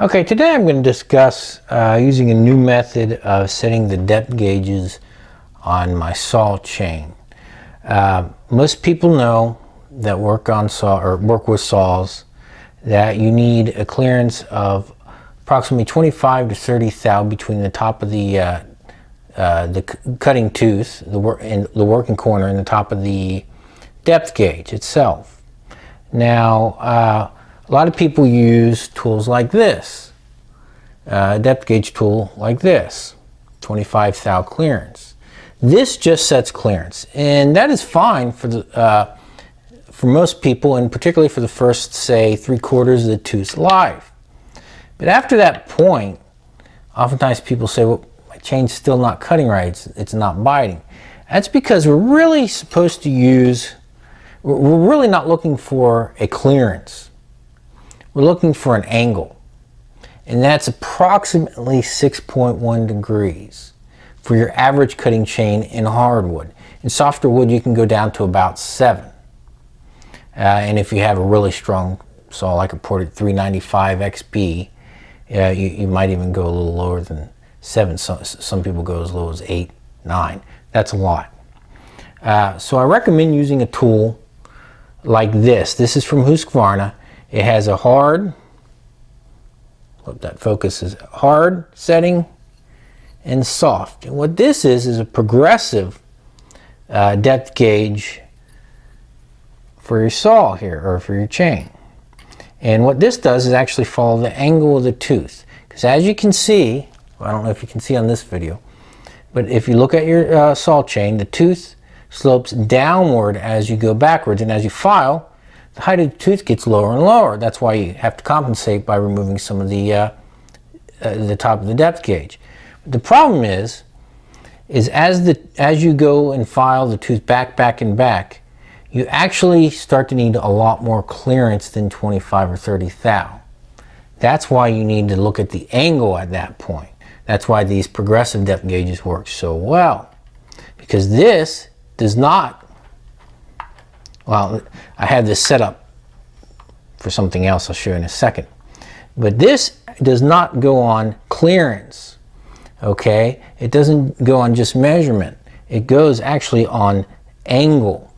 Okay, today I'm going to discuss using a new method of setting the depth gauges on my saw chain. Most people know that work with saws that you need a clearance of approximately 25 to 30 thou between the top of the cutting tooth, the working corner, and the top of the depth gauge itself. Now, a lot of people use tools like this, a depth gauge tool like this, 25 thou clearance. This just sets clearance, and that is fine for most people, and particularly for the first, say, 3/4 of the tooth's life. But after that point, oftentimes people say, well, my chain's still not cutting right, it's not biting. That's because we're really not looking for a clearance. We're looking for an angle, and that's approximately 6.1 degrees for your average cutting chain in hardwood. In softer wood, you can go down to about 7. And if you have a really strong saw like a Portage 395 XP, you might even go a little lower than 7. Some people go as low as 8, 9. That's a lot. So I recommend using a tool like this. This is from Husqvarna. It has a hard, hope that focuses, hard setting and soft. And what this is a progressive depth gauge for your saw here, or for your chain. And what this does is actually follow the angle of the tooth. Because as you can see, well, I don't know if you can see on this video, but if you look at your saw chain, the tooth slopes downward as you go backwards, and as you file, the height of the tooth gets lower and lower. That's why you have to compensate by removing some of the top of the depth gauge. But the problem is as you go and file the tooth back, and back, you actually start to need a lot more clearance than 25 or 30 thou. That's why you need to look at the angle at that point. That's why these progressive depth gauges work so well, because this does not, well, I had this set up for something else I'll show you in a second. But this does not go on clearance, okay? It doesn't go on just measurement. It goes actually on angle,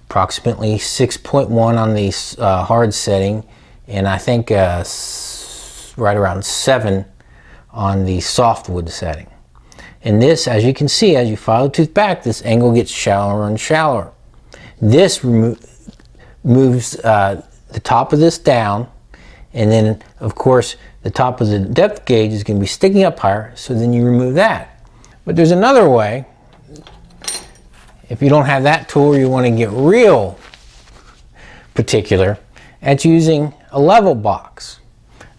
approximately 6.1 on the hard setting, and I think right around 7 on the softwood setting. And this, as you can see, as you file the tooth back, this angle gets shallower and shallower. This moves the top of this down, and then of course the top of the depth gauge is going to be sticking up higher, so then you remove that. But there's another way. If you don't have that tool, or you want to get real particular, it's using a level box.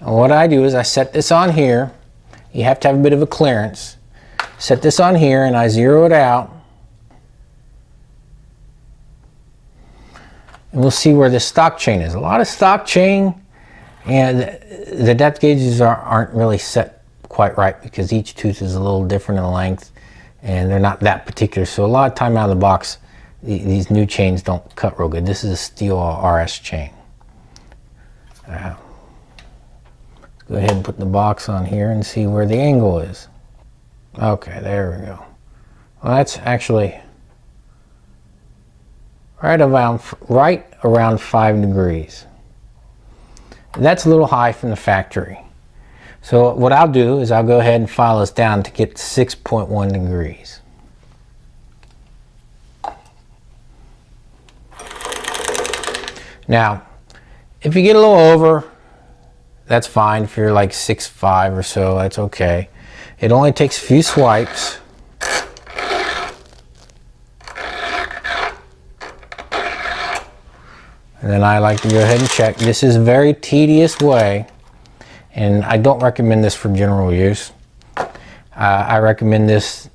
And what I do is I set this on here. You have to have a bit of a clearance. Set this on here, and I zero it out. And we'll see where this stock chain is. A lot of stock chain, and the depth gauges aren't really set quite right, because each tooth is a little different in length, and they're not that particular. So a lot of time out of the box, these new chains don't cut real good. This is a steel RS chain. Let's go ahead and put the box on here and see where the angle is. Okay, there we go. Well, that's actually right around 5 degrees. That's a little high from the factory. So what I'll do is I'll go ahead and file this down to get 6.1 degrees. Now, if you get a little over, that's fine. If you're like 6'5" or so, that's okay. It only takes a few swipes. And then I like to go ahead and check. This is a very tedious way, and I don't recommend this for general use. I recommend this,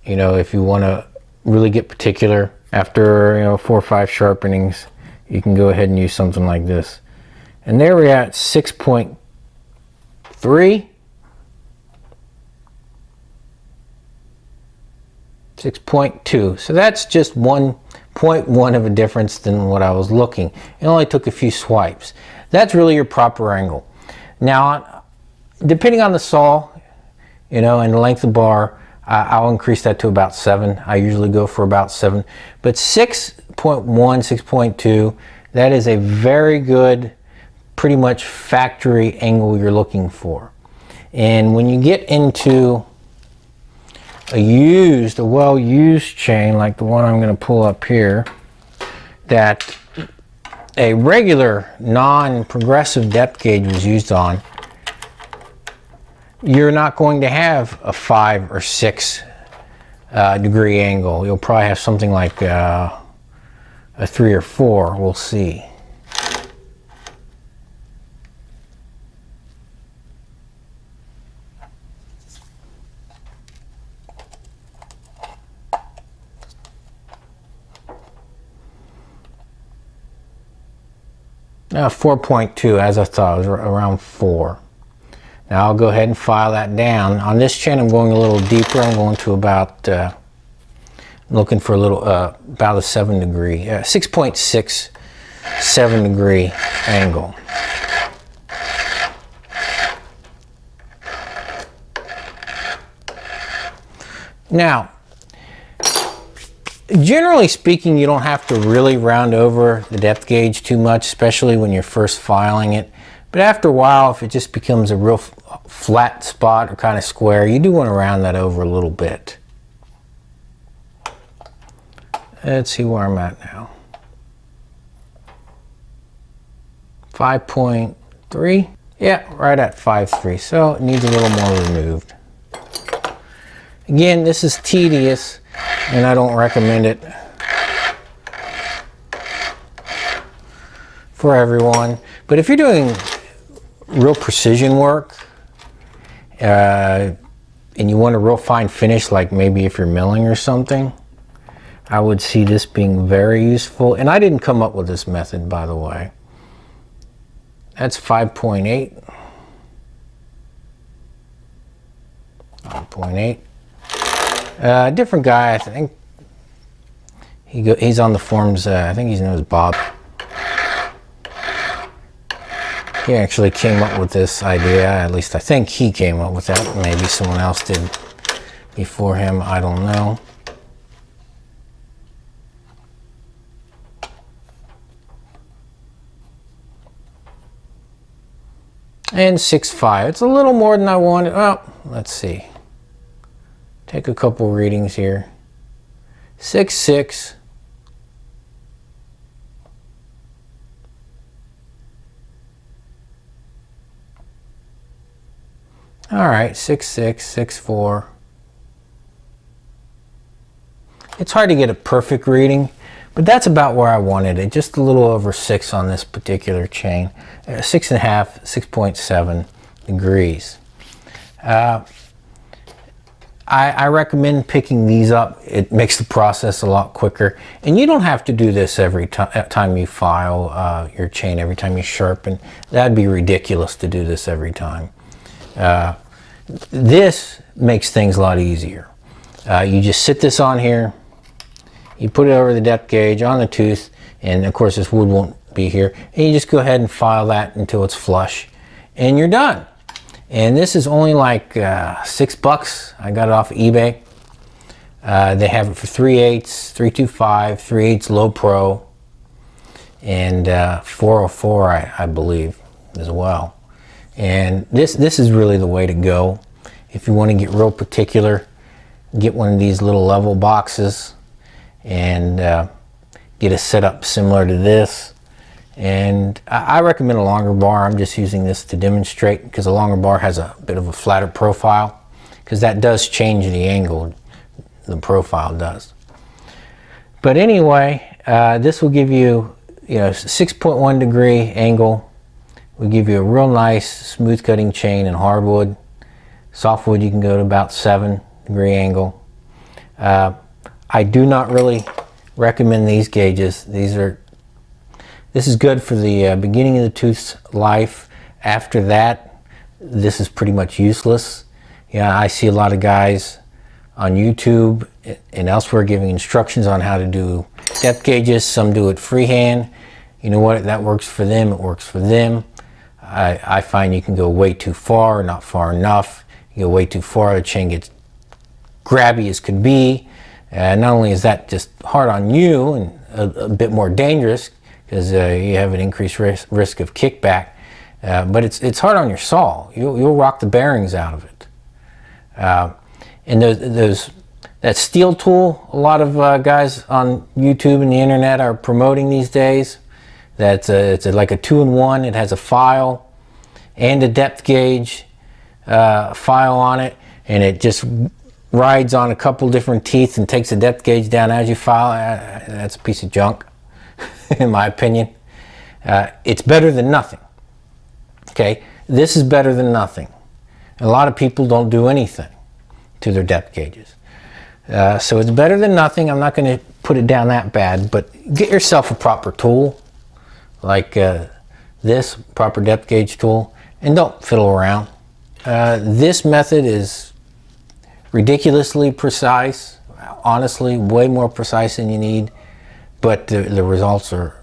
if you want to really get particular. After 4 or 5 sharpenings, you can go ahead and use something like this. And there we're at 6.3. 6.2. So that's just 1.1 of a difference than what I was looking. It only took a few swipes. That's really your proper angle. Now, depending on the saw, you know, and the length of bar, I'll increase that to about 7. I usually go for about 7. But 6.1, 6.2, that is a very good, pretty much factory angle you're looking for. And when you get into a well-used chain like the one I'm going to pull up here, that a regular non-progressive depth gauge was used on, you're not going to have a 5 or 6 degree angle. You'll probably have something like a 3 or 4. We'll see. Now 4.2, as I thought, it was around 4. Now I'll go ahead and file that down. On this chain I'm going a little deeper. I'm going to about, looking for a little, about a 7 degree, 6.6, 7 degree angle. Now, generally speaking, you don't have to really round over the depth gauge too much, especially when you're first filing it. But after a while, if it just becomes a real flat spot or kind of square, you do want to round that over a little bit. Let's see where I'm at now. 5.3. Yeah, right at 5.3. So it needs a little more removed. Again, this is tedious, and I don't recommend it for everyone. But if you're doing real precision work and you want a real fine finish, like maybe if you're milling or something, I would see this being very useful. And I didn't come up with this method, by the way. That's 5.8. 5.8. Different guy, I think. He's on the forums. I think his name is Bob. He actually came up with this idea. At least I think he came up with that. Maybe someone else did before him. I don't know. And 6.5. It's a little more than I wanted. Oh, let's see. Take a couple readings here. 6.6. All right, 6.6, 6.4. It's hard to get a perfect reading, but that's about where I wanted it. Just a little over 6 on this particular chain. 6.5, 6.7 degrees. I recommend picking these up. It makes the process a lot quicker. And you don't have to do this every time you file your chain, every time you sharpen. That'd be ridiculous to do this every time. This makes things a lot easier. You just sit this on here, you put it over the depth gauge on the tooth, and of course this wood won't be here, and you just go ahead and file that until it's flush, and you're done. And this is only like $6. I got it off of eBay. They have it for 3/8, 325, 3/8 low pro, and 404 I believe as well. And this is really the way to go. If you want to get real particular, get one of these little level boxes and get a setup similar to this. And I recommend a longer bar. I'm just using this to demonstrate because a longer bar has a bit of a flatter profile, because that does change the angle, the profile does. But anyway, this will give you, 6.1 degree angle. Will give you a real nice smooth cutting chain in hardwood. Softwood you can go to about 7 degree angle. I do not really recommend these gauges. This is good for the beginning of the tooth's life. After that, this is pretty much useless. Yeah, I see a lot of guys on YouTube and elsewhere giving instructions on how to do depth gauges. Some do it freehand. You know what? That works for them. It works for them. I find you can go way too far, not far enough. You go way too far, the chain gets grabby as could be. Not only is that just hard on you and a bit more dangerous because you have an increased risk of kickback, but it's hard on your saw. You'll rock the bearings out of it. And that steel tool, a lot of guys on YouTube and the internet are promoting these days. It's like a 2-in-1. It has a file and a depth gauge file on it, and it just rides on a couple different teeth and takes the depth gauge down as you file. That's a piece of junk, in my opinion. It's better than nothing. Okay, this is better than nothing. A lot of people don't do anything to their depth gauges. So it's better than nothing. I'm not going to put it down that bad, but get yourself a proper tool like this proper depth gauge tool, and don't fiddle around. This method is ridiculously precise, honestly, way more precise than you need, but the results are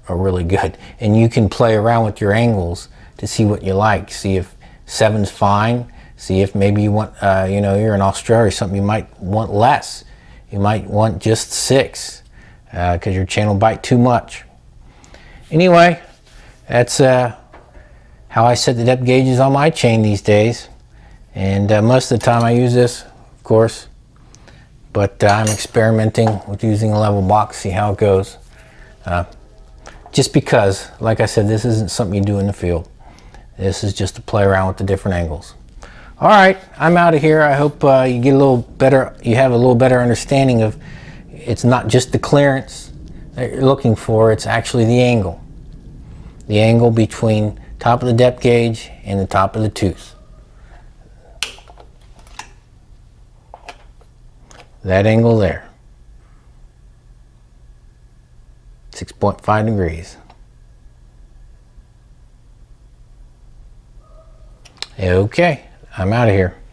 really good. And you can play around with your angles to see what you like. See if 7's fine. See if maybe you want, you're in Australia or something, you might want less. You might want just 6 because your chain will bite too much. Anyway, that's how I set the depth gauges on my chain these days. And most of the time I use this, of course, but I'm experimenting with using a level box, see how it goes. Just because, like I said, this isn't something you do in the field. This is just to play around with the different angles. All right, I'm out of here. I hope you get a little better, you have a little better understanding of it's not just the clearance that you're looking for, it's actually the angle. The angle between top of the depth gauge and the top of the tooth. That angle there, 6.5 degrees. Okay, I'm out of here.